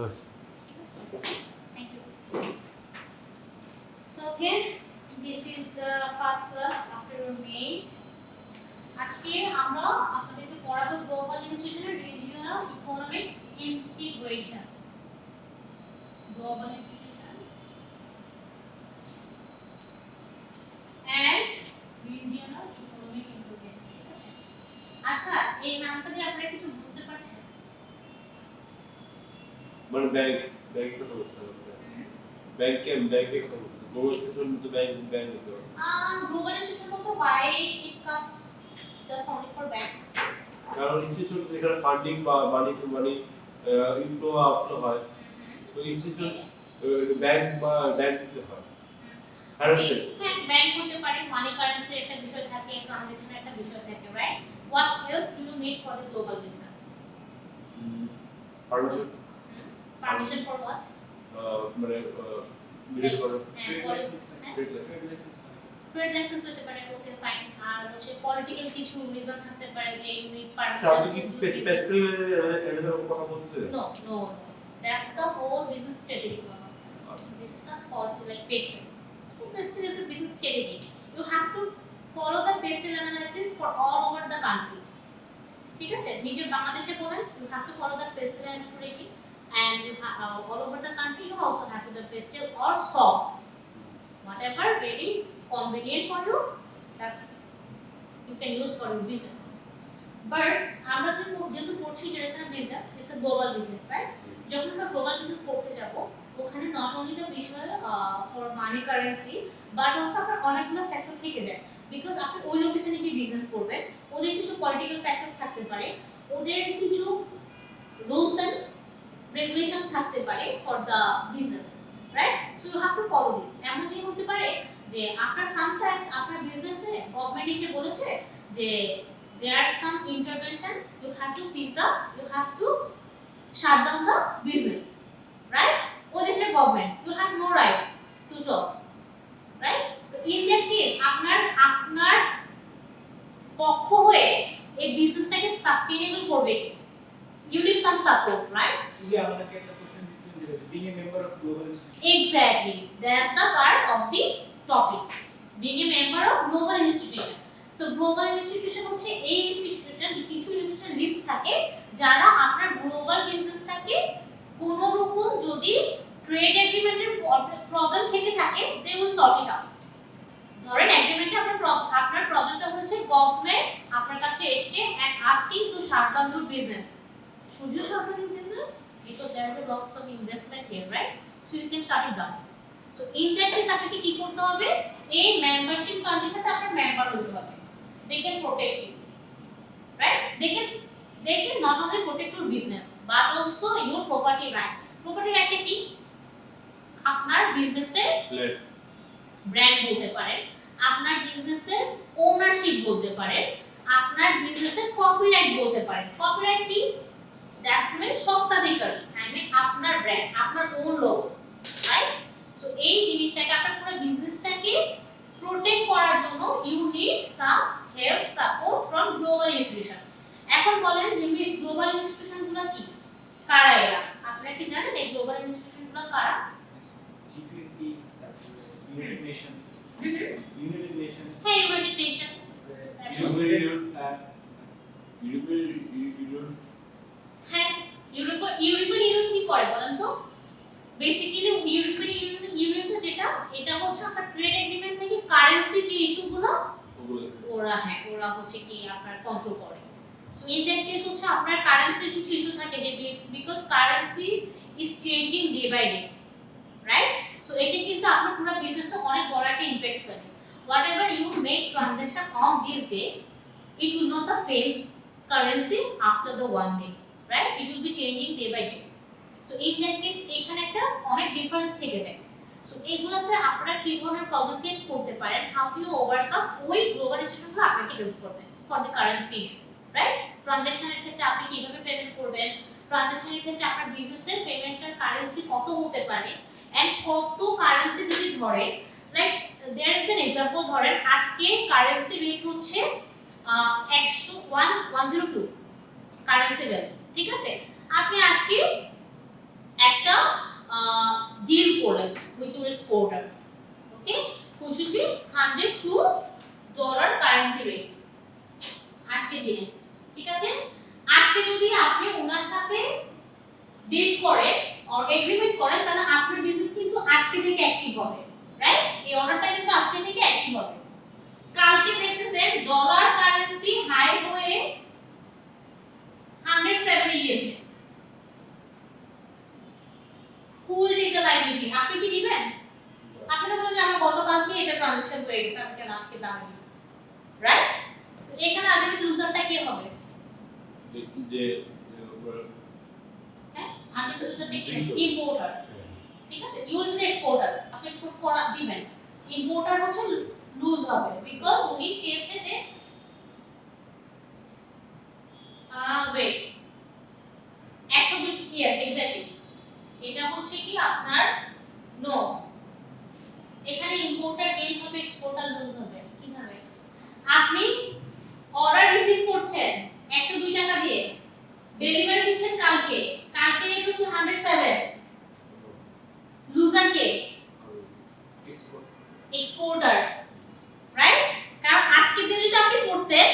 Thank you. So okay, this is the first class after your maid. আজকে আমরা আপনাদেরকে পড়াবো গ্লোবাল ইনস্টিটিউশনের regional economic integration. Global institution and regional economic integration. ঠিক আছে, আচ্ছা এই নামটা দিয়ে আপনারা কিছু বুঝতে পারছেন? মানে ব্যাংক কথা বলতে হবে, ব্যাংকে কথা বলতে গ্লোবাল ইনস্টিটিউশন তো ব্যাংক তো গ্লোবাল ইনস্টিটিউশন বলতে why it comes just only for bank? কারণ ইনস্টিটিউশন যেখানে ফান্ডিং বা মানি ইনফ্লো আউটফ্লো হয়, তো ইনস্টিটিউশন ব্যাংক দিতে হয়। হ্যাঁ, ব্যাংক হতে পারে, মানি কারেন্সির একটা বিষয় থাকে, ট্রানজাকশনের একটা বিষয় থাকে, right? What else do you need for the global business? Permission for what? মানে মিডিয়েট করে ট্রেড লাইসেন্স হতে পারে, ওকে ফাইন। আর হচ্ছে পলিটিক্যাল কিছু রিজন থাকতে পারে যে ইউ নিড পারমিশন। আপনি কি ফেস্টিভ্যাল এর কথা বলছেন? No, that's the whole business strategy. This is not for like pastel. Pastel is a business strategy. You have to follow the pastel analysis for all over the country. ঠিক আছে, নিজের বাংলাদেশে বলেন you have to follow the pastel strategy, and you have all over the country you also have to the pastel or soft, whatever very convenient for you that you can use for your business. But আমরা যেহেতু পড়ছি international business, it's a global business, right? যখন আমরা global business করতে যাব, ওখানে not only the বিষয় for money currency but also আপনার অনেকগুলো সেক্টর থেকে যায়, বিকজ আপনি ওই লোকেশনে কি বিজনেস করবেন, ওদের কিছু পলিটিক্যাল ফ্যাক্টরস থাকতে পারে, ওদের কিছু রুলস এন্ড রেগুলেশনস থাকতে পারে for the business, right? So you have to follow this. এমন কি হতে পারে যে আফটার সাম টাইমস আপনার বিজনেসে গভর্নমেন্ট এসে বলেছে যে there are some intervention, you have to seize the, you have to shut down the business, right? ওদেশের government, you have no right to job, right? So in that case আপনার পক্ষ হয়ে এই বিজনেসটাকে সাস্টেইনেবল করবে কি? You need some support, right? Yeah, আমাদেরকে একটা question দিচ্ছেন যে being a member of global institution. Exactly, that's the part of the topic, being a member of global institution. So global institution হচ্ছে এই ইনস্টিটিউশন, কিছু institution list থাকে যারা আপনার গ্লোবাল বিজনেসটাকে কোনো রকম যদি ট্রেড এগ্রিমেন্টের প্রবলেম থেকে থাকে they will sort it out. ধরেন এগ্রিমেন্টে আপনার প্রবলেমটা হচ্ছে গভর্নমেন্ট আপনার কাছে এসেছে and asking to shut down your business. Should you shut down your business? Because there is a lot of investment here, right? So you can shut it down. So in that case আপনাকে কি করতে হবে? এই membership কন্ডিশনটা আপনার member হতে হবে. They can protect you, right? They can not only protect your business but also your property rights. Property right কি? আপনার বিজনেসের ব্র্যান্ড বলতে পারেন, আপনার বিজনেসের ওনারশিপ বলতে পারেন, আপনার বিজনেসের কপিরাইট বলতে পারেন। কপিরাইট কি? দ্যাটস মিন স্বত্বাধিকারী, আই মিন আপনার ব্র্যান্ড, আপনার ওন লোগো, রাইট? সো এই জিনিসটাকে আপনার পুরো বিজনেসটাকে প্রোটেক্ট করার জন্য you need some help support from global institution. এখন বলেন যে মিস গ্লোবাল ইনস্টিটিউশনগুলো কি, কারা এরা? আপনারা কি জানেন এই গ্লোবাল ইনস্টিটিউশনগুলো কারা? G20, United Nations. United Nations. হ্যাঁ, ইউনাইটেড নেশন, হ্যাঁ ইউরোপিয়ান ইউনিয়ন কি করে বলেন তো? বেসিক্যালি ইউরোপিয়ান ইউনিয়ন তো যেটা, এটা হচ্ছে আপনার ট্রেড এগ্রিমেন্ট থেকে কারেন্সি যে ইস্যুগুলো ওরা হচ্ছে কি আপনার কন্ট্রোল করে। সো ইন দ্যাট কেস হচ্ছে আপনার কারেন্সির কিছু ইস্যু থাকে যে because currency is changing day by day, right? So এটা কিন্তু আপনার পুরো বিজনেসে অনেক বড় একটা ইমপ্যাক্ট ফেলে। Whatever you make transaction on this day, it will not the same currency after the one day, right? It will be changing day by day. So in that case এখানে একটা অনেক ডিফারেন্স থেকে যায়। So এগুলোতে আপনারা কি ধরনের problem face করতে পারেন, হাউ টু ওভারকাম, ওই গ্লোবাল ইনস্টিটিউশনগুলো আপনাকে হেল্প করবে for the currency issue, right? ট্রানজাকশনের ক্ষেত্রে আপনি কিভাবে পেমেন্ট করবেন, ট্রানজাকশনের ক্ষেত্রে আপনার বিজনেসের পেমেন্টের কারেন্সি কত হতে পারে, এন্ড কত কারেন্সি যদি ধরে, like there is an example, ধরেন আজকে কারেন্সি রেট হচ্ছে 102 কারেন্সি ভ্যালু, ঠিক আছে? আপনি আজকে 1 করলেন with your exporter, okay, which will be $102 currency rate আজকে দিনে, ঠিক আছে। আজকে যদি আপনি ওনার সাথে ডিল করেন অর এগ্রিমেন্ট করেন তাহলে আপনার বিজনেস কিন্তু আজকে থেকে অ্যাক্টিভ হবে, রাইট? এই অর্ডারটা কিন্তু আজকে থেকে অ্যাক্টিভ হবে। কালকে দেখতেছেন ডলার কারেন্সি হাই হয়ে 107 এ গিয়েছে। who will take the liability? আপনি কি দিবেন? আপনি তো বলেন আমার গতকালকে এটা ট্রানজাকশন হয়ে গেছে, আমি কেন আজকে দাম দিব, রাইট? তো এখানে আলটিমেট লুজারটা কে হবে? যে হ্যাঁ, আলটিমেট লুজারটা কে? ইম্পোর্টার, ঠিক আছে। ইউ উইল বি এক্সপোর্টার, আপনি এক্সপোর্ট করা দিবেন। ইম্পোর্টার হচ্ছে লুজ হবে বিকজ উনি চেয়েছে যে ওয়েট 102, ইয়েস এক্স্যাক্টলি, এটা হচ্ছে কি আপনার নো, এখানে ইম্পোর্টার গেইন হবে, এক্সপোর্টার লুজ হবে। কিভাবে? আপনি অর্ডার রিসিভ করছেন 102 টাকা দিয়ে, ডেলিভারি দিচ্ছেন কালকে, কালকে রেট হচ্ছে 107, লুজার কে? Export. Exporter, right? কারণ আজকের দিনে যদি আপনি করতেন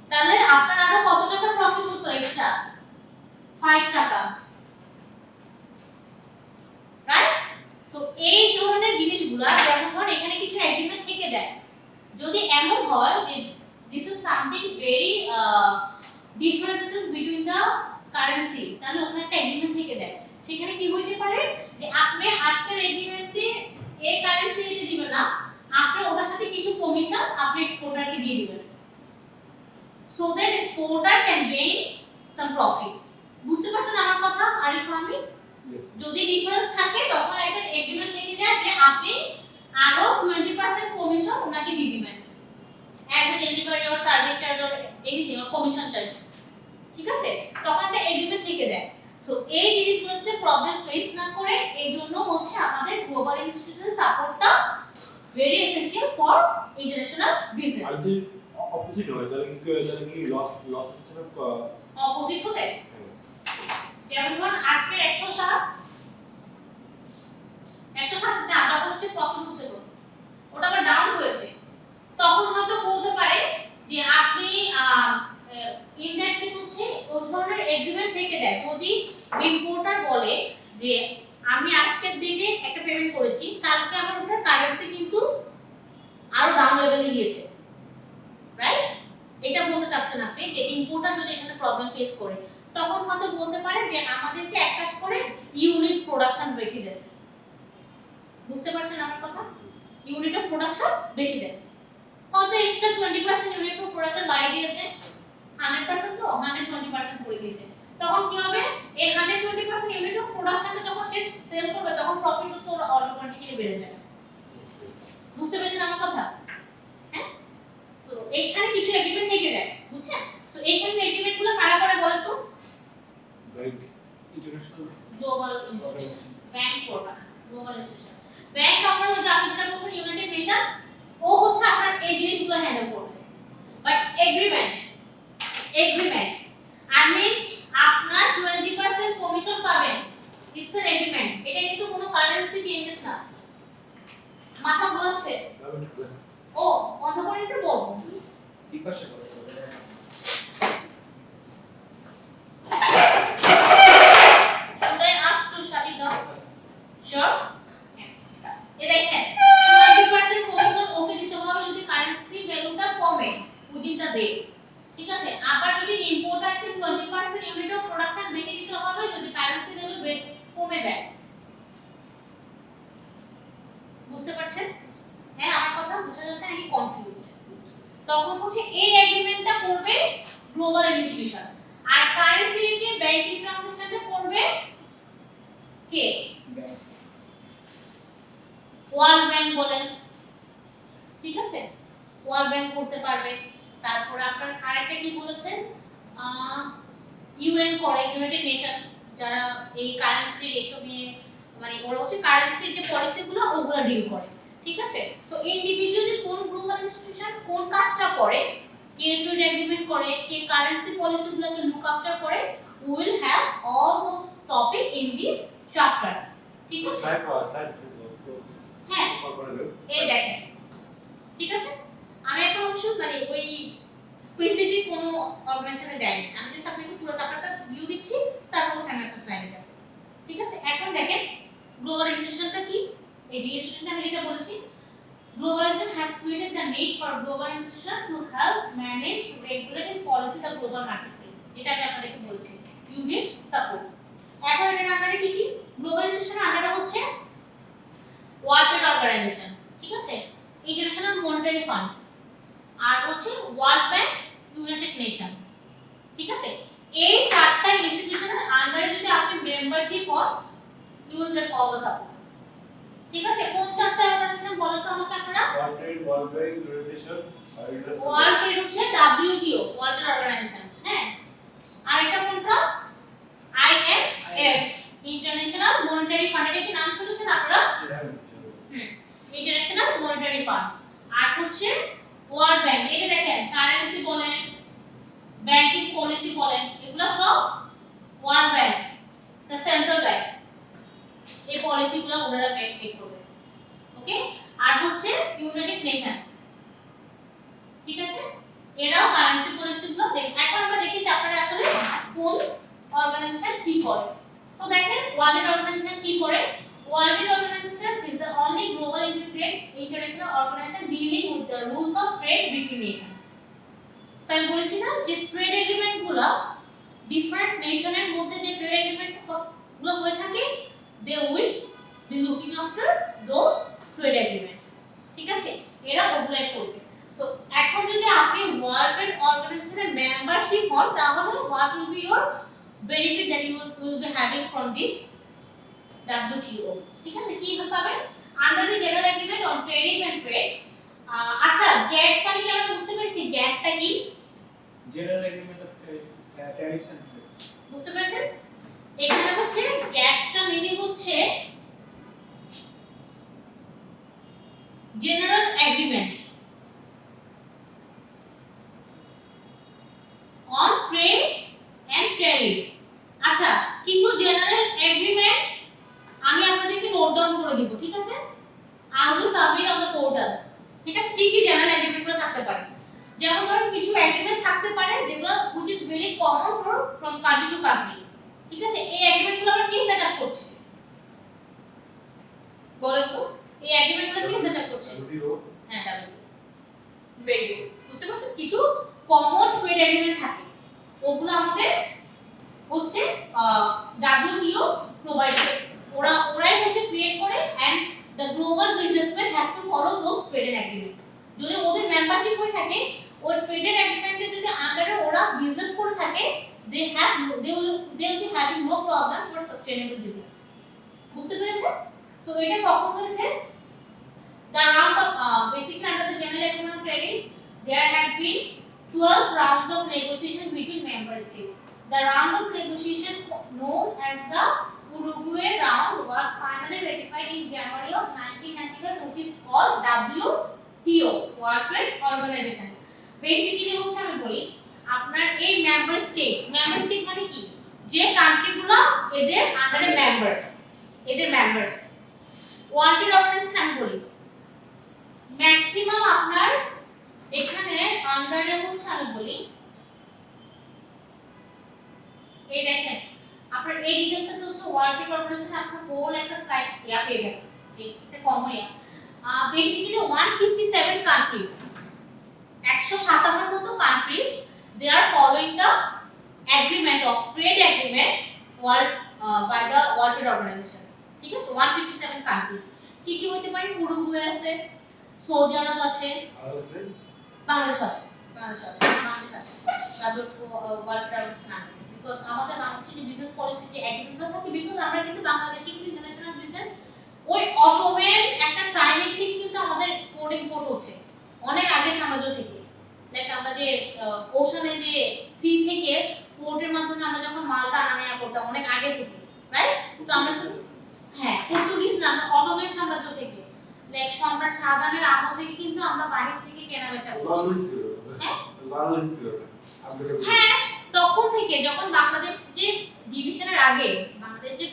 তাহলে আপনার আরো কত টাকা প্রফিট হতো এক্সট্রা? 5 টাকা, রাইট? সো এই ধরনের জিনিসগুলো যেমন ধর এখানে কিছু এগ্রিমেন্ট থেকে যায়, যদি এমন হয় যে this is something very differences between the currency, তাহলে ওখানে একটা এগ্রিমেন্ট থেকে যায়। সেখানে কি হইতে পারে যে আপনি আজকের এগ্রিমেন্টে এই কারেন্সি রেটে দিবেন না, আপনি ওটার সাথে কিছু কমিশন আপনি এক্সপোর্টারকে দিয়ে দিবেন, so that exporter can gain some profit. বুঝতে পারছেন আমার কথা? আর একটু আমি যদি ডিফারেন্স থাকে তখন একটা এগ্রিমেন্ট থেকে যায় যে আপনি আরো 20% কমিশন ওনাকে দিয়ে দিবেন as a delivery or service charge or anything or commission charge, ঠিক আছে। তখন একটা এগ্রিমেন্ট থেকে যায়। সো এই জিনিসগুলোতে প্রবলেম ফেস না করে এই জন্য হচ্ছে আমাদের গ্লোবাল ইনস্টিটিউশনের সাপোর্টটা very essential for international business. আর যদি অপোজিট হয় তাহলে কি লস হচ্ছে না? অপোজিট হলে যেমন ধরুন আজকের 107 না, তখন হচ্ছে প্রফিট হচ্ছে তো ওটা আবার ডাউন হয়েছে, তখন হয়তো বলতে পারে যে আপনি ইন দ্যাট কেস হচ্ছে ওই ধরনের এগ্রিমেন্ট থেকে যায়। যদি ইম্পোর্টার বলে যে আমি আজকের ডেটে একটা পেমেন্ট করেছি, কালকে আমার ওটার কারেন্সি কিন্তু আরো ডাউন লেভেলে গিয়েছে, রাইট? এটা বলতে চাচ্ছেন আপনি যে ইম্পোর্টার যদি এখানে প্রবলেম ফেস করে তখন হয়তো বলতে পারে যে আমাদেরকে এক কাজ করে ইউনিট প্রোডাকশন বেশি দেন। বুঝতে পারছেন আমার কথা? ইউনিট অফ প্রোডাকশন বেশি দেন, হয়তো এক্সট্রা 20% ইউনিট অফ প্রোডাকশন বাড়িয়ে দিয়েছে, 100% তো 120% করে দিয়েছে। তখন কি হবে? এই 120% ইউনিট অফ প্রোডাকশনটা যখন সে সেল করবে তখন প্রফিট তো অটোমেটিক্যালি বেড়ে যাবে। বুঝতে পেরেছেন আমার কথা? হ্যাঁ, সো এইখানে কিছু এগ্রিমেন্ট থেকে যায়, বুঝছেন? সো এইখানে এগ্রিমেন্টগুলো কারা করে বলেন তো? Bank, International global institution, organization. Bank করবে না, গ্লোবাল ইনস্টিটিউশন। ব্যাংক আপনার ওই যে আপনি যেটা বলছেন ইউনাইটেড নেশন, ও হচ্ছে আপনার এই জিনিসগুলো হ্যান্ডেল করবে। বাট এগ্রিমেন্ট আই মিন আপনার 20% কমিশন পাবেন, ইটস এন এগ্রিমেন্ট। এটা কিন্তু কোনো কারেন্সি চেঞ্জেস না। মাথা ঘোরাচ্ছে? ও বন্ধ করে দিতে বলবো। বিপাশা করে Should I ask to shut it down? Sure? এ দেখেন 20% কমিশন ওকে দিতে হবে যদি কারেন্সি ভ্যালুটা কমে উইদিন দ্য ডে, ঠিক আছে। আবার যদি ইম্পোর্টারকে 20% ইউনিট অফ প্রোডাকশন বেশি দিতে হবে যদি কারেন্সি ভ্যালু কমে যায়। বুঝতে পারছেন? হ্যাঁ, আমার কথা বোঝা যাচ্ছে নাকি কনফিউজড? তখন হচ্ছে এই এগ্রিমেন্টটা করবে গ্লোবাল ইনস্টিটিউশন, আর কারেন্সি রেটে ব্যাংকিং ট্রানজাকশনটা করবে কে? banks. ওয়ার্ল্ড ব্যাংক বলেন, ঠিক আছে, ওয়ার্ল্ড ব্যাংক করতে পারবে। তারপরে আপনার আরেকটা কি বলেছেন, ইউএন করে, ইউনাইটেড নেশন, যারা এই কারেন্সি রেশিও নিয়ে মানে ওরা হচ্ছে কারেন্সির যে পলিসিগুলো ওগুলো ডিল করে, ঠিক আছে। সো ইন্ডিভিজুয়ালি কোন গ্লোবাল ইনস্টিটিউশন কোন কাজটা করে, কে ট্রেড এগ্রিমেন্ট করে, কে কারেন্সি পলিসিগুলোকে লুক আফটার করে, will have all those topic in this chapter, ঠিক আছে সাইড হ্যাঁ কর্পোরেট এই দেখেন ঠিক আছে আমি এখন অবশ্য মানে ওই স্পেসিফিক কোনো অর্গানাইজেশনে যাইনি আমি জাস্ট আপনাকে পুরো চ্যাপ্টারটা ভিউ দিচ্ছি তারপর হচ্ছে আমি একটা স্লাইডে যাব ঠিক আছে এখন দেখেন গ্লোবালাইজেশনটা কি এই যে ইনস্টিটিউশনটা আমি যেটা বলেছি globalization has created the need for global institution to help manage regulate and policy the global marketplace যেটা আমি আপনাদেরকে বলেছি you need support এখন এটা আমরা কি কি গ্লোবালাইজেশন আন্ডারে হচ্ছে ওয়ার্ল্ড ট্রেড অর্গানাইজেশন ঠিক আছে ইন্টারন্যাশনাল মনিটারি ফান্ড আর হচ্ছে ওয়ার্ল্ড ব্যাংক ইউনাইটেড নেশন ঠিক আছে এই চারটা ইনস্টিটিউশনের আন্ডারে যদি আপনি মেম্বারশিপ হন you will get all the support ঠিক আছে কোন চারটা অর্গানাইজেশন বলেন তো আমাকে আপনারা world bank united world trade হচ্ছে WTO ওয়ার্ল্ড ট্রেড অর্গানাইজেশন হ্যাঁ আরেকটা কোনটা IMF ইন্টারন্যাশনাল মনিটারি ফান্ড এটা কি নাম শুনেছেন আপনারা ইন্টারন্যাশনাল মনিটারি ফান্ড আর হচ্ছে ওয়ার্ল্ড ব্যাংক এই দেখেন কারেন্সি বলেন ব্যাংকিং পলিসি বলেন এগুলো সব world bank the central bank এই পলিসিগুলো ওনারা মেক করবে ওকে আর হচ্ছে ইউনাইটেড নেশন ঠিক আছে এরাও কারেন্সি পলিসিগুলো দেখ এখন আমরা দেখি চ্যাপ্টারে আসলে কোন অর্গানাইজেশন কি করে সো দেখেন ওয়ার্ল্ড ট্রেড অর্গানাইজেশন কি করে World Trade Organization is the only global integrated international organization dealing with the rules of trade between nations. So আমি বলেছি না যে ট্রেড এগ্রিমেন্ট গুলো ডিফারেন্ট নেশনের মধ্যে যে ট্রেড এগ্রিমেন্ট গুলো হয়ে থাকে they will be looking after those trade agreement ঠিক আছে এরা ওগুলো করবে সো এখন যদি আপনি ওয়ার্ল্ড ট্রেড অর্গানাইজেশনের মেম্বারশিপ হন তাহলে what will be your benefit that you will be having from this WTO ঠিক আছে কি পাবেন under the general agreement on trading and trade আচ্ছা গ্যাট মানে কি আমরা বুঝতে পেরেছি গ্যাটটা কি General Agreement of Tariffs and Trade. বুঝতে পেরেছেন এখানে হচ্ছে গ্যাটটা মিনিং হচ্ছে general agreement on trade and tariff আচ্ছা কিছু জেনারেল এগ্রিমেন্ট আমি আপনাদেরকে নোট ডাউন করে দিব ঠিক আছে I will submit on the portal ঠিক আছে কি কি জেনারেল এগ্রিমেন্টগুলো থাকতে পারে যেমন ধরুন কিছু এগ্রিমেন্ট থাকতে পারে যেগুলো which is very common from country to country ঠিক আছে এই এগ্রিমেন্টগুলো আমরা কি সেট আপ করছি বলেন তো এই এগ্রিমেন্টগুলো কি সেট আপ করছে হ্যাঁ ডাব্লিউ ভেরি গুড বুঝতে পারছেন কিছু কমন ট্রেড এগ্রিমেন্ট থাকে ওগুলো আমাদের হচ্ছে WTO প্রোভাইড করে ওরাই হচ্ছে ক্রিয়েট করে and the global businessman have to follow those trade agreement যদি ওদের মেম্বারশিপ হয়ে থাকে ওই ট্রেড এগ্রিমেন্টে যদি আন্ডারে ওরা বিজনেস করে থাকে they will be having no problem for sustainable business বুঝতে পেরেছেন সো এটা কখন হয়েছে the round of basically under the general agreement of trade there have been 12 rounds of negotiation between member states the round of negotiation known as the Uruguay round was finally ratified in January of 1995 which is called WTO World Trade Organization basically হচ্ছে আমি বলি আপনার এই member state মানে কি যে কান্ট্রিগুলো এদের আন্ডারে মেম্বার এদের মেম্বারস ওয়ার্ল্ড ট্রেড অর্গানাইজেশন আমি বলি ম্যাক্সিমাম আপনার এখানে আন্ডারে হচ্ছে আমি বলি এই দেখেন আপনার এই ডিটেইলসটা হচ্ছে ওয়ার্ল্ড ট্রেড অর্গানাইজেশন আপনার হোল একটা সাইট ইয়া পেয়ে যাবেন যে এটা কমন ইয়া বেসিক্যালি 157 কান্ট্রিজ 157 মতো countries they are following the agreement of trade agreement world by the World Trade Organization ঠিক আছে 157 কান্ট্রিজ কি কি হতে পারে উরুগুয়ে আছে সৌদি আরব আছে বাংলাদেশ আছে তারপর ওয়ার্ল্ড ট্রেড অর্গানাইজেশন বিকজ আমাদের বাংলাদেশের যে বিজনেস পলিসি যে এগ্রিমেন্টগুলো থাকে বিকজ আমরা কিন্তু বাংলাদেশে কিন্তু ইন্টারন্যাশনাল বিজনেস ওই অটোমেন একটা টাইমিং থেকে কিন্তু আমাদের এক্সপোর্ট ইম্পোর্ট হচ্ছে অনেক আগে সাম্রাজ্য থেকে লাইক আমরা যে ওশানে যে সি থেকে পোর্টের মাধ্যমে আমরা যখন মালটা আনা নেওয়া করতাম অনেক আগে থেকে রাইট সো আমরা হ্যাঁ পর্তুগিজ না আমরা অটোমেন সাম্রাজ্য থেকে লাইক সম্রাট শাহজাহানের আমল থেকে কিন্তু আমরা বাইরে থেকে কেনা বেচা করছি হ্যাঁ তখন থেকে যখন বাংলাদেশ যে ডিভিশনের আগে বাংলাদেশ যে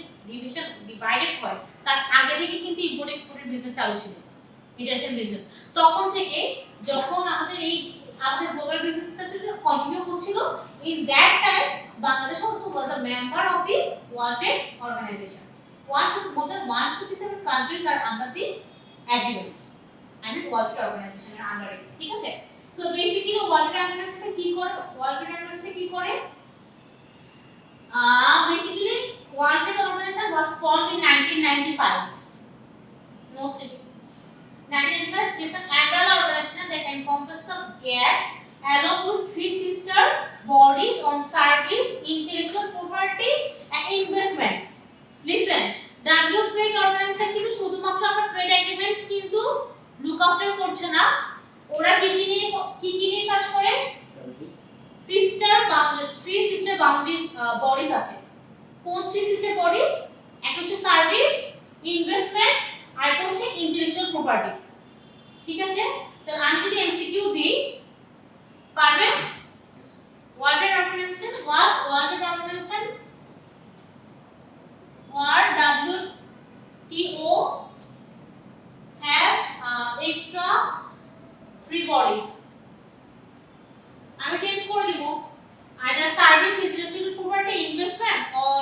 ডিভাইডেড হয় তার আগে থেকে কিন্তু ইম্পোর্ট এক্সপোর্টের বিজনেস চালু ছিল, ইন্টারন্যাশনাল বিজনেস। তখন থেকে যখন আমাদের গ্লোবাল বিজনেসটা কন্টিনিউ করছিল, in that time Bangladesh also was a member of the World Trade Organization. More than 157 countries are under the agreement and World Trade Organization এর আন্ডারে, ঠিক আছে? So basically world trade organization কি করে? ওয়ার্ল্ড ট্রেড অর্গানাইজেশন কি করে? Basically World Trade Organization was formed in 1995. Mostly 1995 is an umbrella organization that encompasses of GATT along with three sister bodies on service, intellectual property and investment. Listen, WTO Trade Organization কিন্তু শুধুমাত্র আমরা trade agreement কিন্তু look after করছে না, ওরা কি নিয়ে কাজ করে? Service. থ্রি সিস্টার বডিজ আছে। কোন থ্রি সিস্টার বডিজ? একটা হচ্ছে সার্ভিস, ইনভেস্টমেন্ট, আর একটা হচ্ছে ইন্টেলেকচুয়াল প্রপার্টি, ঠিক আছে? তাহলে আমি যদি এমসিকিউ দিই, পারবেন? Yes. World Trade Organization or WTO have extra three bodies. আমি চেঞ্জ করে দিব, either service, intellectual property, investment or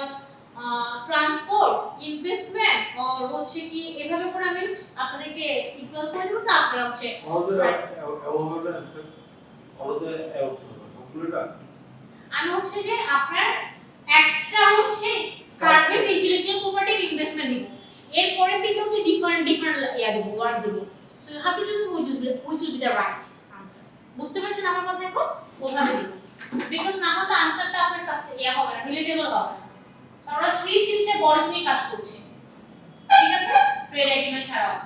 transport, investment or হচ্ছে কি এভাবে করে আমি আপনাদেরকে ইকুয়াল করে দেব, তারপরে হচ্ছে আমি হচ্ছে যে আপনার একটা হচ্ছে সার্ভিস, ইন্টেলেকচুয়াল প্রপার্টি, ইনভেস্টমেন্ট দিব, এরপরে দিকে হচ্ছে ডিফারেন্ট ইয়া দেব, ওয়ার্ড দেব। So you have to choose which will be the right answer. বুঝতে পারছেন আমার কথা? এখন ওভাবে দিব, বিকজ না হলে আনসারটা আপনার ইয়া হবে না, রিলেটেবল হবে না। আমরা থ্রি সিস্টার বডিজ নিয়ে কাজ করছি, ঠিক আছে? ট্রেড এগ্রিমেন্ট ছাড়াও,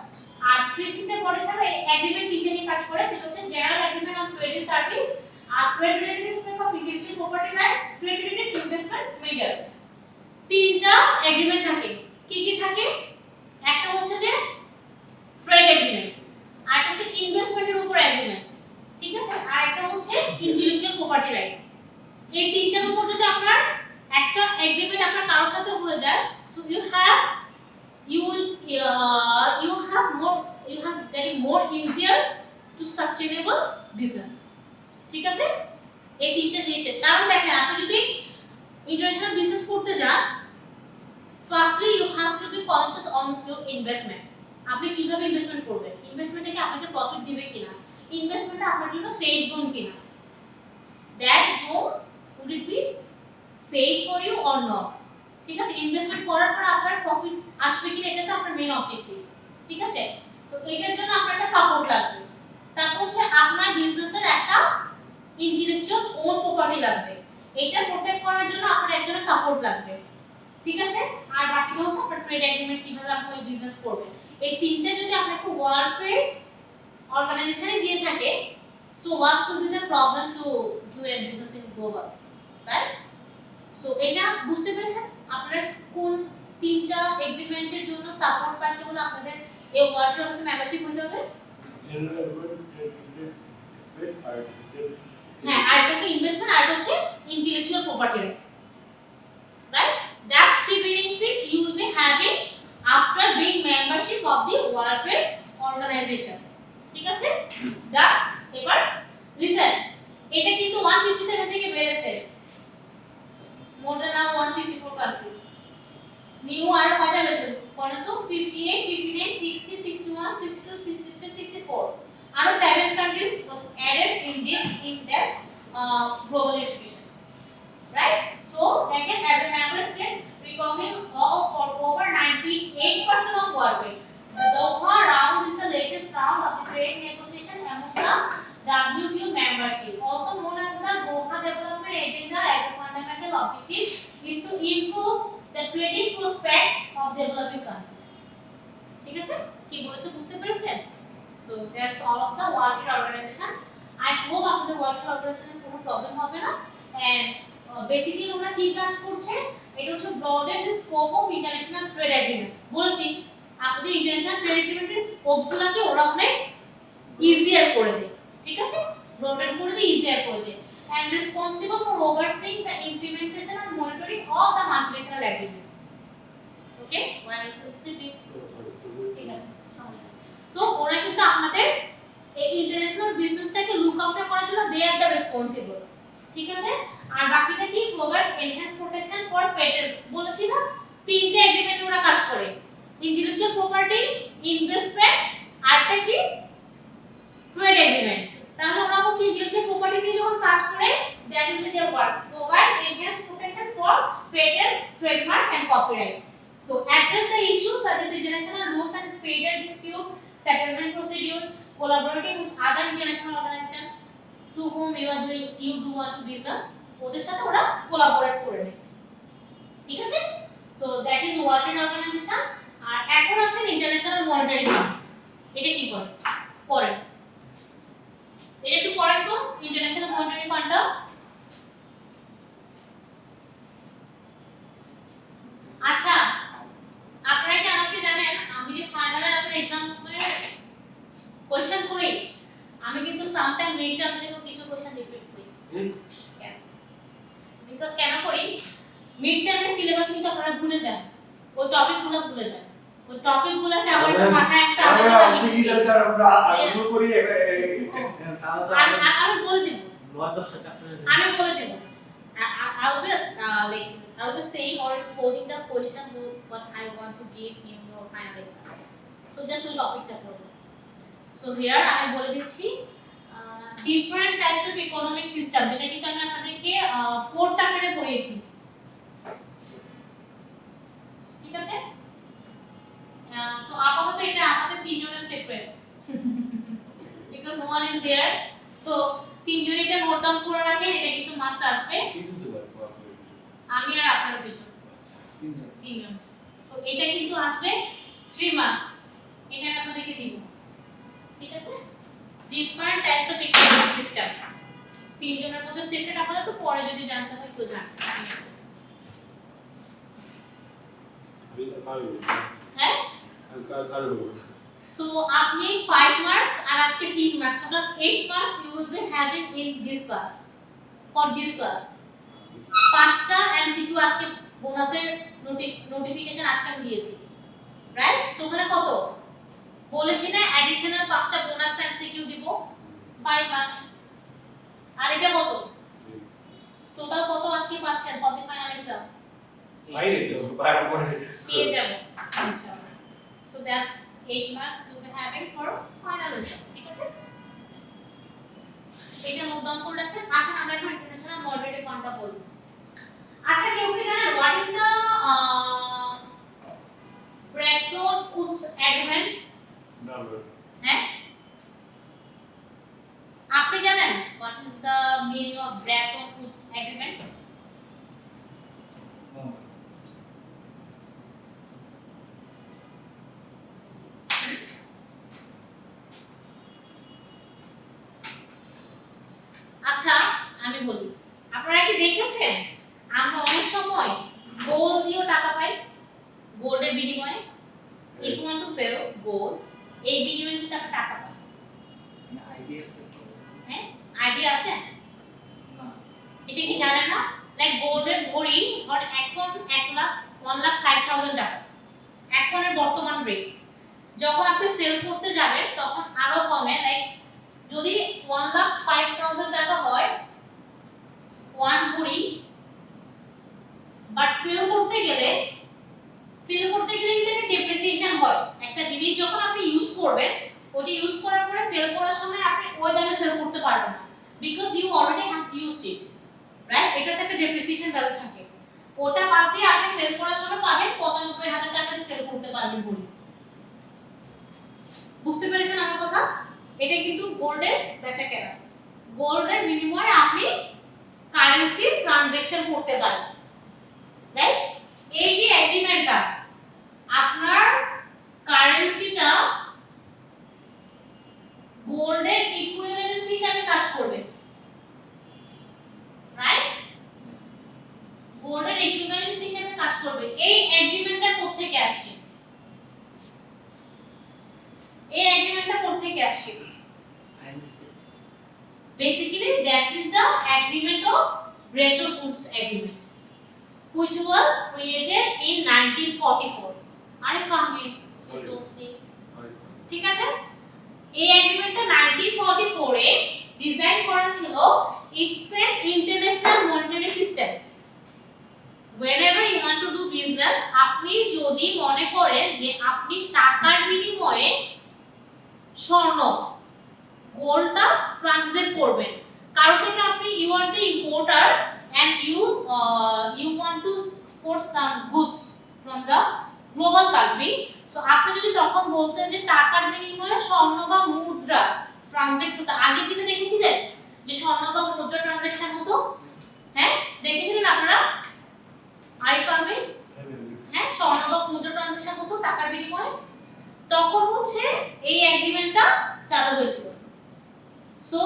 আর থ্রি সিস্টার বডিজ ছাড়া এগ্রিমেন্ট তিনটে নিয়ে কাজ করে, সেটা হচ্ছে general agreement on trade and service, আর trade related respect of intellectual property rights, trade related investment measure. তিনটা এগ্রিমেন্ট থাকে। কি কি থাকে? একটা হচ্ছে যে ট্রেড এগ্রিমেন্ট, আর একটা হচ্ছে ইনভেস্টমেন্টের উপর এগ্রিমেন্ট, ঠিক আছে? আর একটা হচ্ছে ইন্টেলেকচুয়াল প্রপার্টি রাইট। এই তিনটার উপর যদি আপনার একটা এগ্রিমেন্ট আপনার কারোর সাথে হয়ে যায়, so you have getting more easier to sustainable business, ঠিক আছে? এই তিনটা জিনিসের কারণ দেখেন, আপনি যদি ইন্টারন্যাশনাল বিজনেস করতে যান, firstly you have to be conscious on your investment. আপনি কিভাবে ইনভেস্টমেন্ট করবেন? ইনভেস্টমেন্টে কি আপনাকে প্রফিট দিবে কিনা? ইনভেস্টমেন্টটা আপনার জন্য সেফ জোন কিনা? That zone would it be safe for you or not? ঠিক আছে? ইনভেস্টমেন্ট করার পর আপনার প্রফিট আসবে কিনা, এটা তো আপনার মেইন অবজেক্টিভ, ঠিক আছে? সো এটার জন্য আপনার একটা সাপোর্ট লাগবে। তারপর হচ্ছে আপনার বিজনেসের একটা ইন্টেলেকচুয়াল ওন প্রপার্টি লাগবে, এটা প্রোটেক্ট করার জন্য আপনার একজনের সাপোর্ট লাগবে, ঠিক আছে? আর বাকিটা হচ্ছে আপনার ট্রেড এগ্রিমেন্ট, কিভাবে আপনি ওই বিজনেস করবেন। এই তিনটে যদি আপনাকে ওয়ার্ল্ড ট্রেড অর্গানাইজেশনে দিয়ে থাকে, so what should be the problem to do a business in global, right? So এটা বুঝতে পেরেছেন আপনারা কোন তিনটা এগ্রিমেন্টের জন্য সাপোর্ট পাইতে হলে আপনাদের এই ওয়ার্ল্ড ট্রেড অর্গানাইজেশন মেম্বারশিপ হতে হবে? হ্যাঁ, আর একটা হচ্ছে ইনভেস্টমেন্ট, আর একটা হচ্ছে intellectual property right? That's three benefit you will be having after being membership of the World Trade Organization, ঠিক আছে? ডান। এবার লিসেন, এটা কিন্তু 157 থেকে বেড়েছে, more than now 164 countries। New আর কয়টা বেড়েছে বলেন তো? 58, 59, 60, 61, 62, 63, 64, আরো 7 countries was added in this global institution, right? So again, as a member state, we becoming for over 98% of world trade. The Doha round is the latest round of the trade negotiation among the WTO membership, also known as the Doha Development Agenda. As a fundamental objective is to improve the trading prospect of developing countries, ঠিক আছে? কি বলেছে বুঝতে পেরেছেন? So that's all of the World Trade Organization. I hope আপনাদের World Trade Organization এর কোনো problem হবে না। And বেসিক্যালি ওরা কি কাজ করছে, এটা হচ্ছে broaden the scope of international trade agreements। বলেছি আপনাদের ইন্টারন্যাশনাল ট্রেড এগ্রিমেন্টের স্কোপগুলোকে ওরা অনেক ইজিয়ার করে দেয়, ঠিক আছে? broaden করে দেয়, ইজিয়ার করে দেয়। And responsible for overseeing the implementation and monitoring of the multinational agreement, okay one still ঠিক আছে সমস্যা সো ওরা কিন্তু আপনাদের এই ইন্টারন্যাশনাল বিজনেসটাকে লুক আফটার করার জন্য দে আর দ্য রেসপন্সিবল ঠিক আছে আর বাকিটা কি provides enhance protection for patents বলেছি না তিনটে এগ্রিমেন্টে ওরা কাজ করে ইন্টেলেকচুয়াল প্রপার্টি ইনভেস্টমেন্ট আরটা কি ট্রেড এগ্রিমেন্ট তাহলে ওরা হচ্ছে ইন্টেলেকচুয়াল প্রপার্টি নিয়ে যখন কাজ করে that will be there work provide enhance protection for patents trademarks and copyright so address the issues such as international rules and trade dispute settlement procedure collaborating with other international organizations to whom you do want to business ওদের সাথে ওরা collaborate করে নেয় ঠিক আছে so that is World trade Organization আর এখন আছে ইন্টারন্যাশনাল মনিটারি ফান্ড এটা কি করে পড়েন এটা একটু পড়েন তো ইন্টারন্যাশনাল মনিটারি ফান্ডটা আচ্ছা আপনারা কি আমাকে জানেন আমি যে ফাইনালের আপনার এক্সামের কোশ্চেন করি আমি কিন্তু সামটাইম মিড টার্ম থেকে কিছু কোশ্চেন রিপিট করি यस বিকজ কেন করি মিড টার্মের সিলেবাস কিন্তু আপনারা ভুলে যান ওই টপিকগুলো ভুলে যান ওই টপিকগুলোতে আমার মাথায় একটা আলাদা আপনি কি দরকার আমরা আগ্রহ করি আমি বলে দেব 9-10 চ্যাপ্টার আমি বলে দেব I'll be saying or exposing the question what I want to give in your final exam. So just one topic টা পড়ব So here I বলে দিচ্ছি different types of economic system যেটা কিন্তু আমি আপনাদেরকে 4th চ্যাপ্টারে পড়িয়েছি ঠিক আছে so আপাতত এটা আমাদের তিনজনের separate because no one is there so তিনজন এটা নোট ডাউন করে রাখেন এটা কিন্তু মাস্ট আসবে কি দিতে পারবো আমি আর আপনারা দুজন তিনজন সো এটা কিন্তু আসবে 3 মার্কস এটা আমি আপনাদেরকে দিব ঠিক আছে different types of economic system তিনজনের মধ্যে সেপারেট আপনারা তো পরে যদি জানতে হয় তো জানেন হ্যাঁ সো আপনি 5 মার্কস আর আজকে 3 marks total 8 marks you will be having in this class for this class পাঁচটা এমসিকিউ আজকে বোনাসের নোটিফিকেশন আজকে আমি দিয়েছি রাইট সো মানে কত বলেছি না অ্যাডিশনাল পাঁচটা বোনাস এমসিকিউ দিব 5 মার্কস আর এটা কত টোটাল কত আজকে পাচ্ছেন ফর দি ফাইনাল এক্সাম বাইরে তো বাইরে পড়ে পেয়ে যাবেন ইনশাআল্লাহ so that's 8 marks you will be having for final exam ঠিক আছে এটা নোট ডাউন করে রাখেন আসেন আমরা একটু ইন্টারন্যাশনাল মনিটারি ফান্ডটা বলবো আচ্ছা কেউ কি জানেন what is the Bretton Woods agreement হ্যাঁ আপনি জানেন what is the meaning of Bretton Woods agreement আচ্ছা আমি বলি আপনারা কি দেখেছেন আমরা অনেক সময় গোল্ড দিয়েও টাকা পাই গোল্ডের বিনিময়ে if you want to sell gold এই বিনিময়ে কিন্তু আমরা টাকা পাই আইডিয়া আছে হ্যাঁ আইডিয়া আছে না এটা কি জানেন না লাইক গোল্ডের ভরি ধর এখন 1,05,000 টাকা এখনের বর্তমান রেট যখন আপনি সেল করতে যাবেন তখন আরো কমে লাইক যদি 1,05,000 টাকা হয় ওয়ান ভরি বাট সেল করতে গেলে কিন্তু একটা ডেপ্রিসিয়েশন হয় একটা জিনিস যখন আপনি ইউজ করবেন ওটা ইউজ করার পরে সেল করার সময় আপনি ওই দামে সেল করতে পারবেন না because you already have used it right এটাতে একটা ডেপ্রিসিয়েশন ভ্যালু থাকে ওটা বাদ দিয়ে আপনি সেল করার সময় পাবেন 95,000 টাকা দিয়ে সেল করতে পারবেন ভরি বুঝতে পেরেছেন আমার কথা এটা কিন্তু গোল্ডের বেচা কেনা গোল্ডের বিনিময়ে আপনি কারেন্সি ট্রানজাকশন করতে পারেন রাইট এই যে এগ্রিমেন্টটা আপনার কারেন্সিটা গোল্ডের ইকুইভ্যালেন্স হিসাবে কাজ করবে রাইট গোল্ডের ইকুইভ্যালেন্স হিসাবে কাজ করবে এই এগ্রিমেন্টটা কোথা থেকে আসছে এই এগ্রিমেন্টটা কোথা থেকে আসছে basically this is the agreement of Bretton Woods agreement which was created in 1944 1944 A design করা ছিল it's an international monetary system. whenever you want to do business আপনি যদি মনে করেন যে আপনি টাকার বিনিময়ে স্বর্ণ গোল্ডটা ট্রানজাক্ট করবেন, কারো থেকে আপনি you are the importer and you want to export some goods from the global country, so আপনি যদি তখন বলতেন যে টাকার বিনিময়ে স্বর্ণ বা মুদ্রা ট্রানজাক্ট হতো। আগের দিনে দেখেছিলেন যে স্বর্ণ বা মুদ্রা ট্রানজাকশন হতো? হ্যাঁ দেখেছিলেন আপনারা? আরিফ আহমেদ, হ্যাঁ স্বর্ণ বা মুদ্রা ট্রানজাকশন হতো টাকার বিনিময়ে। তখন হচ্ছে এই এগ্রিমেন্টটা চালু হয়েছিল। সো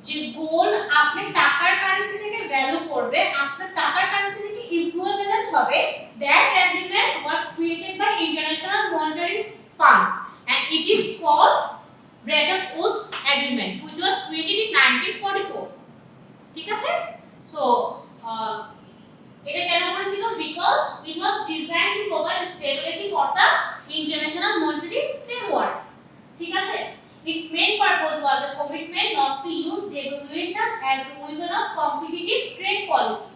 যে গোল্ড আপনি টাকার কারেন্সি থেকে ভ্যালু করবে, আপনার টাকার কারেন্সি থেকে ইকুইভ্যালেন্ট হবে, that agreement was created by International Monetary Fund and it is called Bretton Woods Agreement which was created in 1944. ঠিক আছে? সো এটা কেন করেছিল? Because it was designed to provide stability for the international monetary framework. ঠিক আছে? Its main purpose was a commitment not to use devaluation as a weapon of competitive trade policy.